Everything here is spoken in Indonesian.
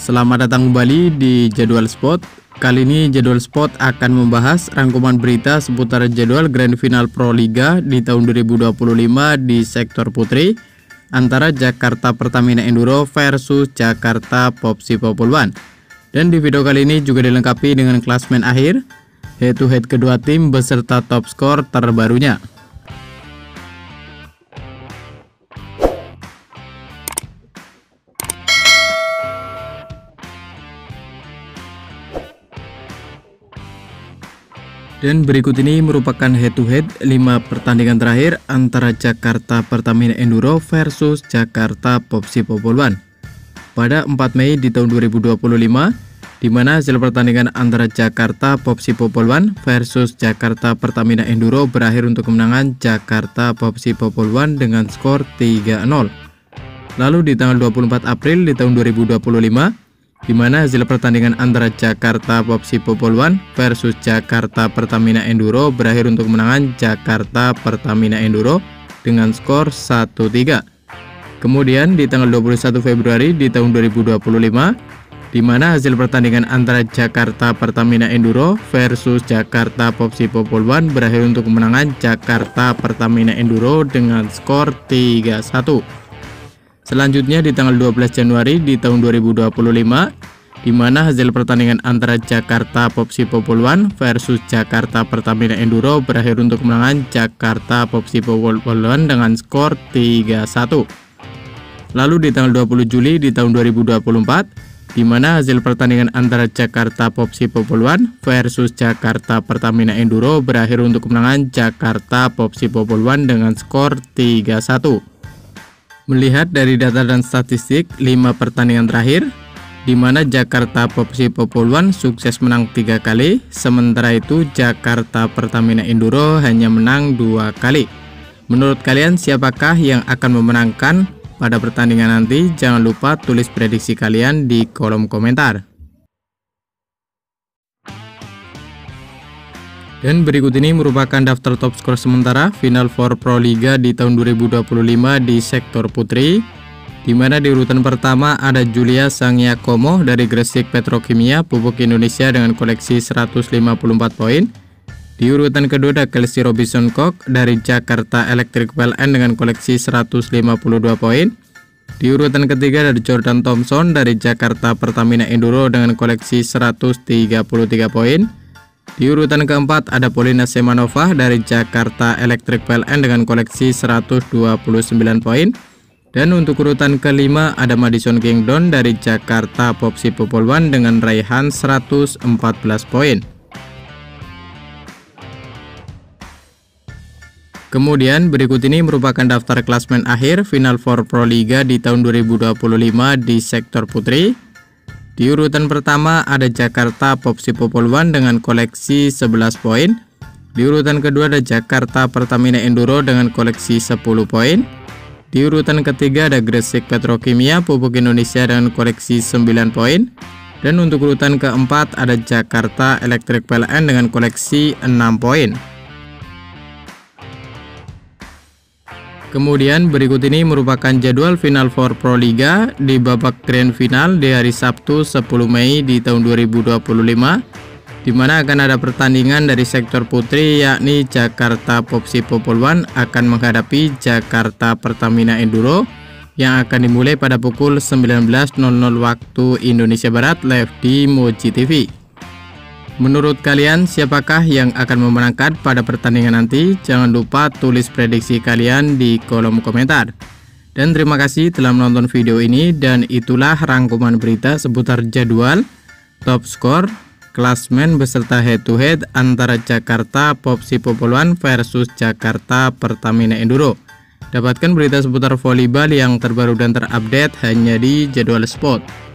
Selamat datang kembali di Jadwal Sport. Kali ini Jadwal Sport akan membahas rangkuman berita seputar jadwal Grand Final Pro Liga di tahun 2025 di sektor putri antara Jakarta Pertamina Enduro versus Jakarta Popsi Popul One. Dan di video kali ini juga dilengkapi dengan klasmen akhir, head to head kedua tim beserta top skor terbarunya. Dan berikut ini merupakan head to head 5 pertandingan terakhir antara Jakarta Pertamina Enduro versus Jakarta Popsi Popul One pada 4 Mei di tahun 2025, di mana hasil pertandingan antara Jakarta Popsi Popul One versus Jakarta Pertamina Enduro berakhir untuk kemenangan Jakarta Popsi Popul One dengan skor 3-0. Lalu di tanggal 24 April di tahun 2025, di mana hasil pertandingan antara Jakarta Popsi Popul One versus Jakarta Pertamina Enduro berakhir untuk kemenangan Jakarta Pertamina Enduro dengan skor 1-3. Kemudian di tanggal 21 Februari di tahun 2025, di mana hasil pertandingan antara Jakarta Pertamina Enduro versus Jakarta Popsi Popul One berakhir untuk kemenangan Jakarta Pertamina Enduro dengan skor 3-1. Selanjutnya di tanggal 12 Januari di tahun 2025, di mana hasil pertandingan antara Jakarta Popsi Popul One versus Jakarta Pertamina Enduro berakhir untuk kemenangan Jakarta Popsi Popul One dengan skor 3-1. Lalu di tanggal 20 Juli di tahun 2024, di mana hasil pertandingan antara Jakarta Popsi Popul One versus Jakarta Pertamina Enduro berakhir untuk kemenangan Jakarta Popsi Popul One dengan skor 3-1. Melihat dari data dan statistik 5 pertandingan terakhir, di mana Jakarta Popsi Popul One sukses menang 3 kali, sementara itu Jakarta Pertamina Enduro hanya menang 2 kali. Menurut kalian siapakah yang akan memenangkan pada pertandingan nanti? Jangan lupa tulis prediksi kalian di kolom komentar. Dan berikut ini merupakan daftar top skor sementara Final Four Pro Liga di tahun 2025 di sektor putri, di mana di urutan pertama ada Julia Sangyakomo dari Gresik Petrokimia Pupuk Indonesia dengan koleksi 154 poin. Di urutan kedua ada Kelsey Robinson Koch dari Jakarta Electric PLN dengan koleksi 152 poin. Di urutan ketiga ada Jordan Thompson dari Jakarta Pertamina Enduro dengan koleksi 133 poin. Di urutan keempat ada Polina Semanova dari Jakarta Electric PLN dengan koleksi 129 poin. Dan untuk urutan kelima ada Madison Kingdon dari Jakarta Popsi Popul One dengan raihan 114 poin. Kemudian berikut ini merupakan daftar klasmen akhir Final Four Pro Liga di tahun 2025 di sektor putri. Di urutan pertama ada Jakarta Popsi Popul One dengan koleksi 11 poin. Di urutan kedua ada Jakarta Pertamina Enduro dengan koleksi 10 poin. Di urutan ketiga ada Gresik Petrokimia Pupuk Indonesia dengan koleksi 9 poin. Dan untuk urutan keempat ada Jakarta Electric PLN dengan koleksi 6 poin. Kemudian berikut ini merupakan jadwal Final Four Pro Liga di babak Grand Final di hari Sabtu 10 Mei di tahun 2025, di mana akan ada pertandingan dari sektor putri yakni Jakarta Popsi Popul One akan menghadapi Jakarta Pertamina Enduro yang akan dimulai pada pukul 19.00 waktu Indonesia Barat live di Moji TV. Menurut kalian siapakah yang akan memenangkan pada pertandingan nanti? Jangan lupa tulis prediksi kalian di kolom komentar. Dan terima kasih telah menonton video ini, dan itulah rangkuman berita seputar jadwal, top skor, klasmen beserta head to head antara Jakarta Popsi Popul One versus Jakarta Pertamina Enduro. Dapatkan berita seputar volleyball yang terbaru dan terupdate hanya di Jadwal Sport.